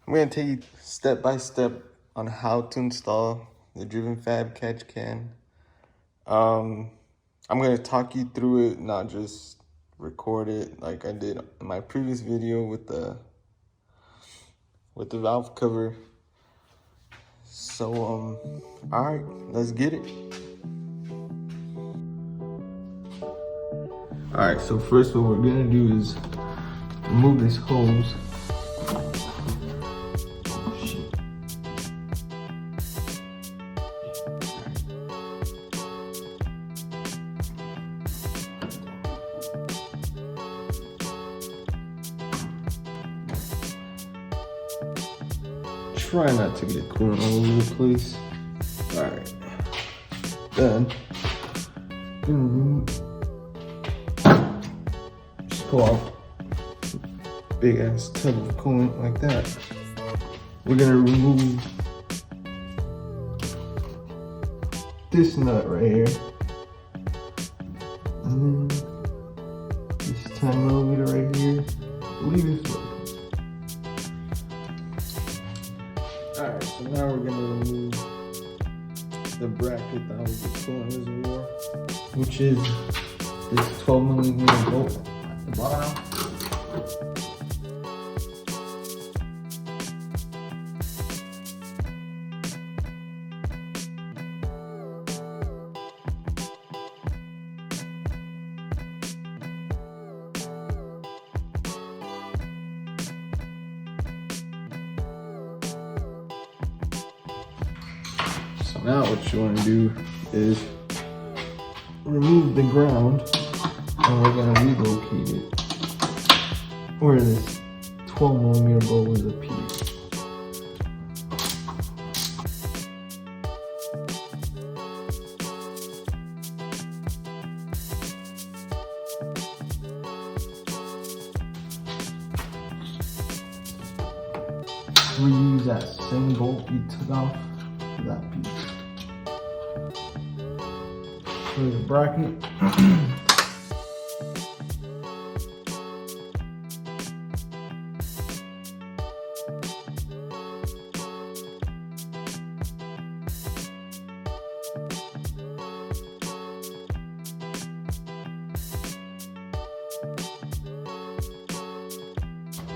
I'm gonna take you step by step on how to install the Driven Fab catch can. I'm gonna talk you through it, not just record it like I did in my previous video with the valve cover. So all right, let's get it. All right, so first what we're gonna do is remove this hose. Try not to get coolant all over the place. All right, then just pull off big ass tub of coolant like that. We're gonna remove this nut right here, and then this 10mm right here. Leave this one. Alright, so now we're gonna remove the bracket that was the coolant reservoir, which is this 12mm bolt at the bottom. So now what you want to do is remove the ground, and we're going to relocate it where this 12mm bolt was a piece. Reuse that same bolt you took off for that piece. Here's the bracket.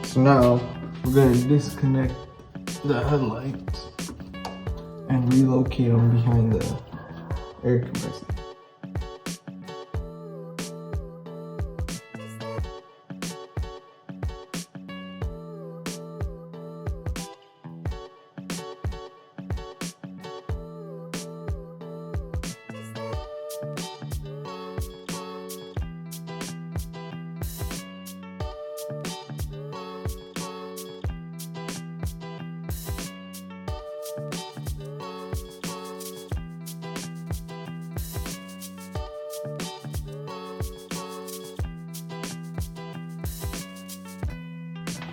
So now we're going to disconnect the headlights and relocate them behind the air compressor.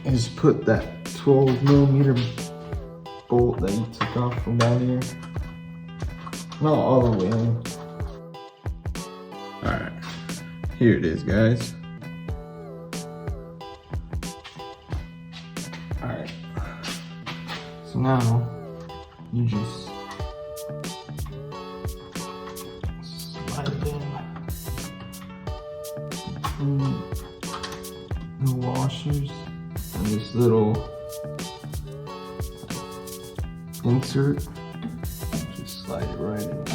Is put that 12mm bolt that you took off from down here, not all the way in. All right, here it is, guys. All right, so now you just slide it in between the washers and this little insert. Just slide it right in.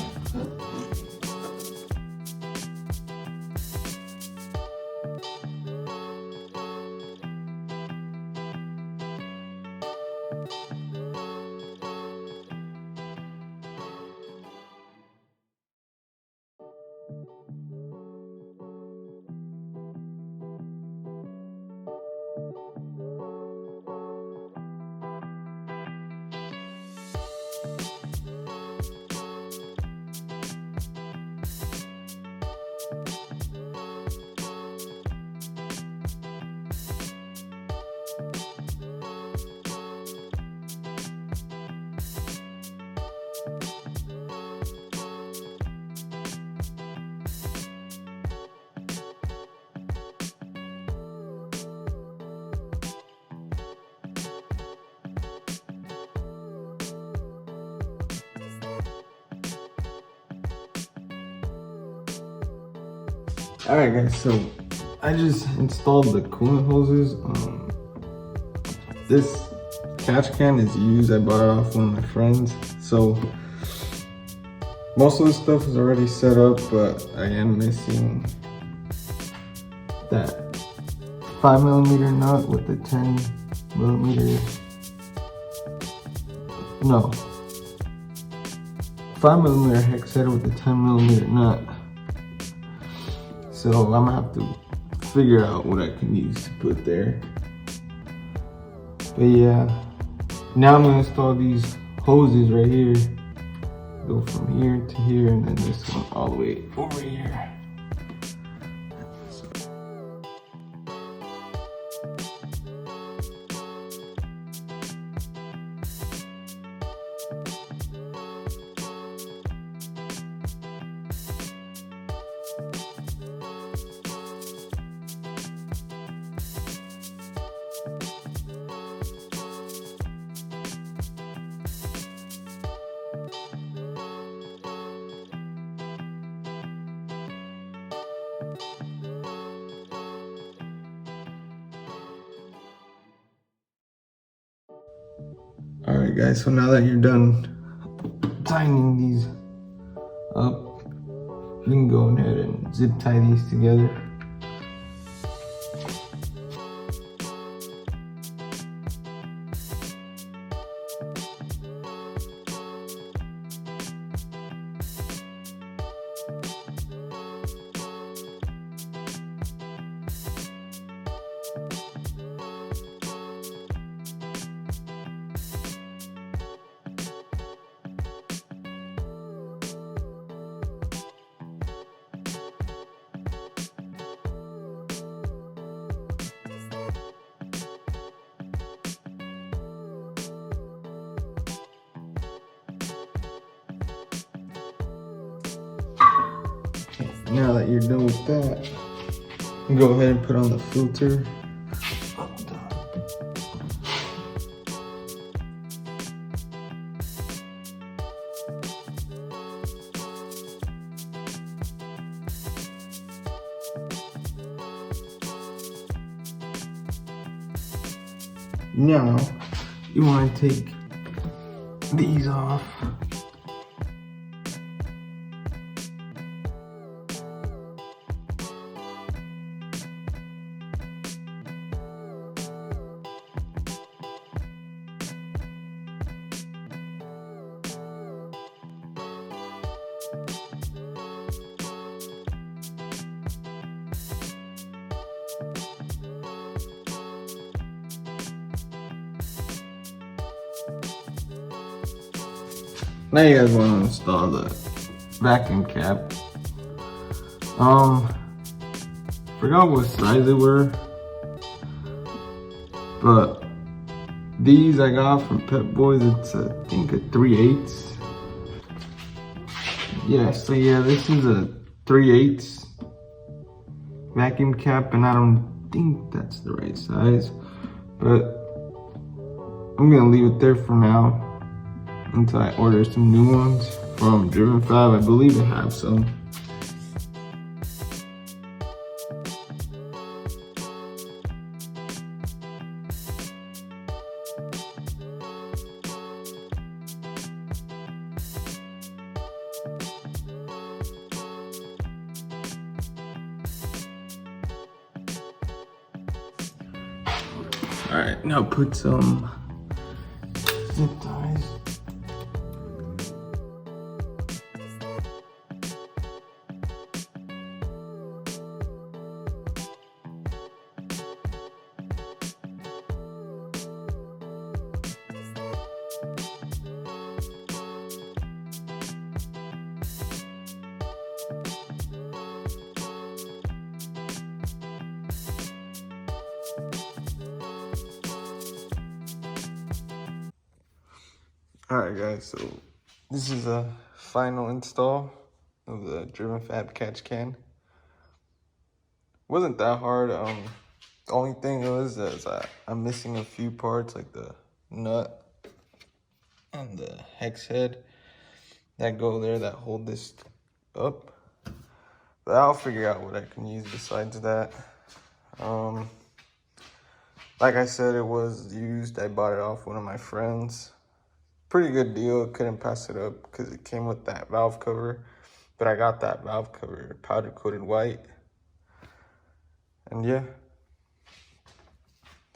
All right, guys. So I just installed the coolant hoses. This catch can is used. I bought it off one of my friends. So most of the stuff is already set up, but I am missing that 5mm nut with the 10mm. No, 5mm hex head with the 10mm nut. So I'm gonna have to figure out what I can use to put there. But yeah, now I'm gonna install these hoses right here. Go from here to here, and then this one all the way over here. All right, guys. So now that you're done tightening these up, you can go ahead and zip tie these together. Now that you're done with that, you can go ahead and put on the filter. Now, you want to take these off. Now you guys want to install the vacuum cap. Forgot what size they were, but these I got from Pep Boys. It's I think a 3/8. Yeah, so yeah, this is a 3/8 vacuum cap, and I don't think that's the right size, but I'm gonna leave it there for now until I order some new ones from Driven Fab. I believe they have some. All right, now put some zip ties. Alright guys, so this is a final install of the Driven Fab catch can. Wasn't that hard. The only thing was is I'm missing a few parts, like the nut and the hex head that go there that hold this up. But I'll figure out what I can use besides that. Like I said, it was used. I bought it off one of my friends. Pretty good deal. Couldn't pass it up because it came with that valve cover. But I got that valve cover powder coated white. And yeah,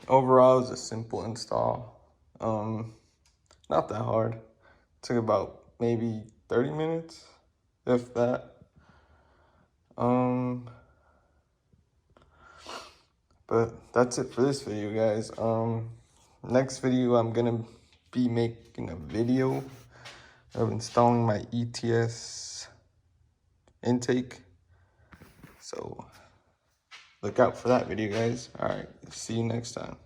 overall it was a simple install. Not that hard. Took about maybe 30 minutes, if that. But that's it for this video, guys. Next video, I'm gonna be making a video of installing my ETS intake. So look out for that video, guys. All right, see you next time.